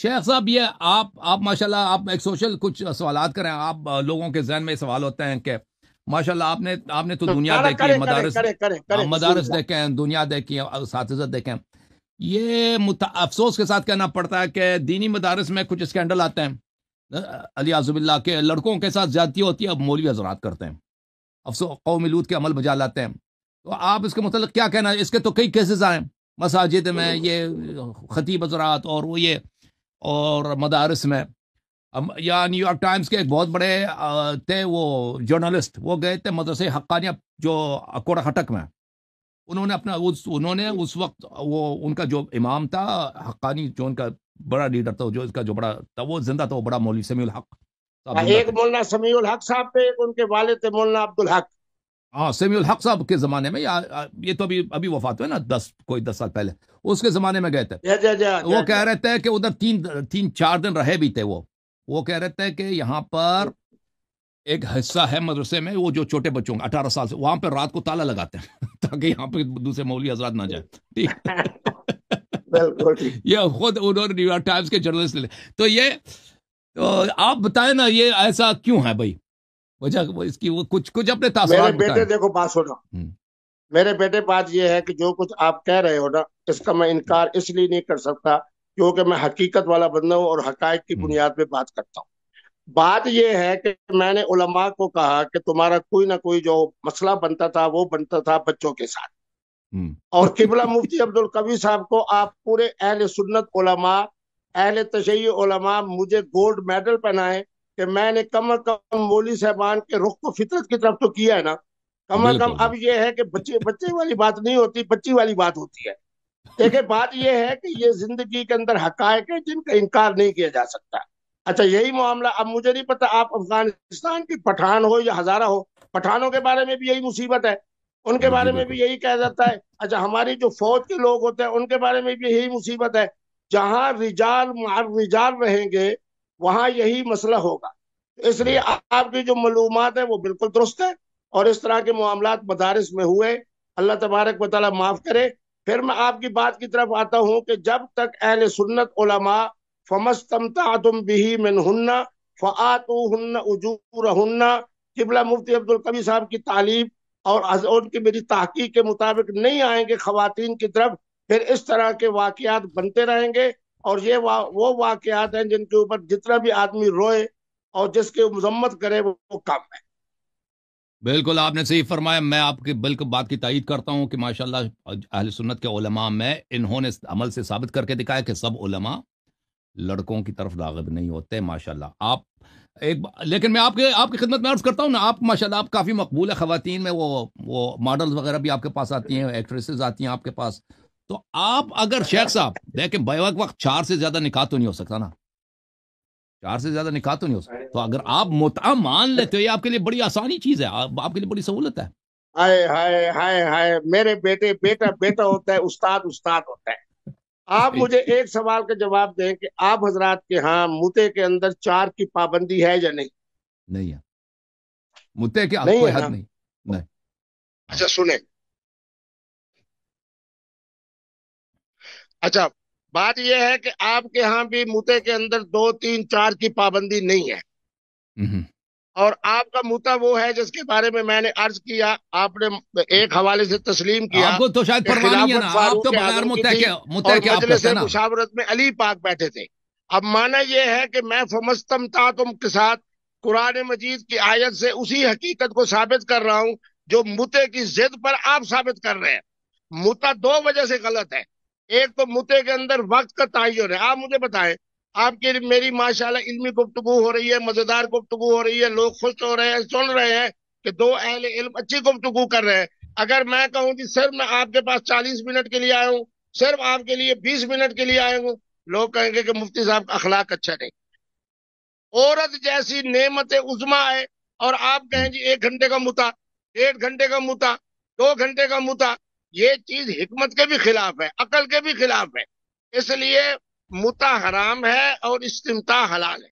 شیخ صاحب یہ آپ ماشاءاللہ آپ ایک سوشل کچھ سوالات کریں. آپ لوگوں کے ذہن میں سوال ہوتے ہیں کہ ماشاءاللہ آپ نے تو دنیا دیکھی ہے، مدارس دیکھے ہیں، دنیا دیکھی ہے، اساتذہ دیکھے ہیں. یہ افسوس کے ساتھ کہنا پڑتا ہے کہ دینی مدارس میں کچھ اسکینڈل آتے ہیں علیاذ باللہ کہ لڑکوں کے ساتھ زیادتی ہوتی ہے، اب مولوی حضرات کرتے ہیں، افسوس قوم لوط کے عمل بجا لاتے ہیں. تو آپ اس کے متعلق کیا کہنا ہے؟ اس کے تو کئی کیسز آئے مساجد میں، یہ خطیب حضرات اور وہ یہ اور مدارس میں. یا نیو یارک ٹائمز کے ایک بہت بڑے تھے وہ جرنلسٹ، وہ گئے تھے مدرسے حقانیہ جو اکوڑا خٹک میں. انہوں نے اس وقت وہ ان کا جو امام تھا حقانی، جو ان کا بڑا لیڈر تھا، جو اس کا جو بڑا تھا وہ زندہ تھا، وہ بڑا مولوی سمیع الحق صاحب زندہ ایک تھے. مولانا سمیع الحق صاحب تھے، ایک ان کے والد تھے مولانا عبدالحق. ہاں سمیع الحق صاحب کے زمانے میں، یہ تو ابھی وفات ہوئے نا 10 سال پہلے، اس کے زمانے میں گئے تھے. وہ کہہ رہے تھے کہ ادھر 3-4 دن رہے بھی تھے. وہ کہہ رہے تھے کہ یہاں پر ایک حصہ ہے مدرسے میں، وہ جو چھوٹے بچوں 18 سال سے، وہاں پہ رات کو تالا لگاتے ہیں تاکہ یہاں پہ دوسرے مولوی حضرات نہ جائیں. ٹھیک بالکل یہ خود انہوں نے نیو یارک ٹائمز کے جرنلسٹ لے. تو آپ بتائیں نا یہ ایسا کیوں ہے بھائی؟ وجہ اس کی وہ کچھ اپنے تاثرات میرے بیٹے بتائیں. دیکھو بات سنو، میرے بیٹے بات یہ ہے کہ جو کچھ آپ کہہ رہے ہو نا، اس کا میں انکار اس لیے نہیں کر سکتا کیونکہ میں حقیقت والا بندہ ہوں اور حقائق کی بنیاد پہ بات کرتا ہوں. بات یہ ہے کہ میں نے علماء کو کہا کہ تمہارا کوئی نہ کوئی جو مسئلہ بنتا تھا وہ بنتا تھا بچوں کے ساتھ. اور قبلہ مفتی عبدالقوی صاحب کو آپ پورے اہل سنت علماء، اہل تشیع علماء مجھے گولڈ میڈل پہنائے کہ میں نے کم از کم مولوی صاحبان کے رخ کو فطرت کی طرف تو کیا ہے نا. کم از کم اب یہ ہے کہ بچے والی بات نہیں ہوتی، بچی والی بات ہوتی ہے. دیکھیں بات یہ ہے کہ یہ زندگی کے اندر حقائق ہیں جن کا انکار نہیں کیا جا سکتا. اچھا یہی معاملہ، اب مجھے نہیں پتا آپ افغانستان کی پٹھان ہو یا ہزارہ ہو، پٹھانوں کے بارے میں بھی یہی مصیبت ہے، ان کے بارے میں بھی یہی کہا جاتا ہے. اچھا ہماری جو فوج کے لوگ ہوتے ہیں ان کے بارے میں بھی یہی مصیبت ہے. جہاں رجال مع الرجال رہیں گے وہاں یہی مسئلہ ہوگا. اس لیے آپ کی جو معلومات ہیں وہ بالکل درست ہے، اور اس طرح کے معاملات مدارس میں ہوئے، اللہ تبارک و تعالیٰ معاف کرے. پھر میں آپ کی بات کی طرف آتا ہوں کہ جب تک اہل سنت علماء فمستمتعتم به منہن فآتوہن اجورہن، قبلہ مفتی عبدالقوی صاحب کی تعلیم اور ان کی میری تحقیق کے مطابق نہیں آئیں گے خواتین کی طرف، پھر اس طرح کے واقعات بنتے رہیں گے. اور یہ وہ واقعات ہیں جن کے اوپر جتنا بھی آدمی روئے اور جس کی مذمت کرے وہ کم ہے. بالکل آپ نے صحیح فرمایا. میں آپ کی بالکل بات کی تائید کرتا ہوں کہ ماشاءاللہ اہل سنت کے علماء میں انہوں نے عمل سے ثابت کر کے دکھایا کہ سب علماء لڑکوں کی طرف راغب نہیں ہوتے. ماشاءاللہ آپ لیکن میں آپ کی خدمت میں عرض کرتا ہوں نا، آپ ماشاءاللہ آپ کافی مقبول ہے خواتین میں، وہ ماڈلز وغیرہ بھی آپ کے پاس آتی ہیں، ایکٹریسز آتی ہیں آپ کے پاس. تو آپ اگر شیخ صاحب دیکھیں بیک وقت 4 سے زیادہ نکاح تو نہیں ہو سکتا نا، 4 سے زیادہ نکاح تو نہیں ہو سکتا. تو اگر آپ متعہ مان لیتے ہو یہ آپ کے لیے بڑی آسانی چیز ہے، آپ کے لیے بڑی سہولت ہے. ہائے ہائے ہائے ہائے، میرے بیٹے بیٹا ہوتا ہے، استاد ہوتا ہے. آپ مجھے ایک سوال کا جواب دیں کہ آپ حضرات کے ہاں متے کے اندر 4 کی پابندی ہے یا نہیں؟ نہیں ہے متے کے نہیں کوئی ہے حد نا. نہیں. اچھا سنیں، اچھا بات یہ ہے کہ آپ کے ہاں بھی متے کے اندر 2 3 4 کی پابندی نہیں ہے، اور آپ کا متا وہ ہے جس کے بارے میں نے عرض کیا، آپ نے ایک حوالے سے تسلیم کیا آپ کو تو شاید کہ پرواہ نہیں ہے نا، خلافت آپ تو فاروق بغیر اعظم کی متے تھی کے اور آپ مجلس کرتے ہیں نا. مشاورت میں علی پاک بیٹھے تھے. اب مانا یہ ہے کہ میں فمستمتعتم کے ساتھ قرآن مجید کی آیت سے اسی حقیقت کو ثابت کر رہا ہوں جو متے کی ضد پر آپ ثابت کر رہے ہیں. متا 2 وجہ سے غلط ہے. ایک تو متے کے اندر وقت کا تعین ہے. آپ مجھے بتائیں، آپ کی میری ماشاءاللہ علمی گفتگو ہو رہی ہے، مزیدار گفتگو ہو رہی ہے، لوگ خوش ہو رہے ہیں، سن رہے ہیں کہ 2 اہل علم اچھی گفتگو کر رہے ہیں. اگر میں کہوں کہ صرف میں آپ کے پاس 40 منٹ کے لیے آیا ہوں، صرف آپ کے لیے 20 منٹ کے لیے آیا ہوں، لوگ کہیں گے کہ مفتی صاحب کا اخلاق اچھا نہیں. عورت جیسی نعمت عظما ہے اور آپ کہیں جی 1 گھنٹے کا متا، 1.5 گھنٹے کا متا، 2 گھنٹے کا متا، یہ چیز حکمت کے بھی خلاف ہے، عقل کے بھی خلاف ہے. اس لیے متا حرام ہے اور استمتاع حلال ہے.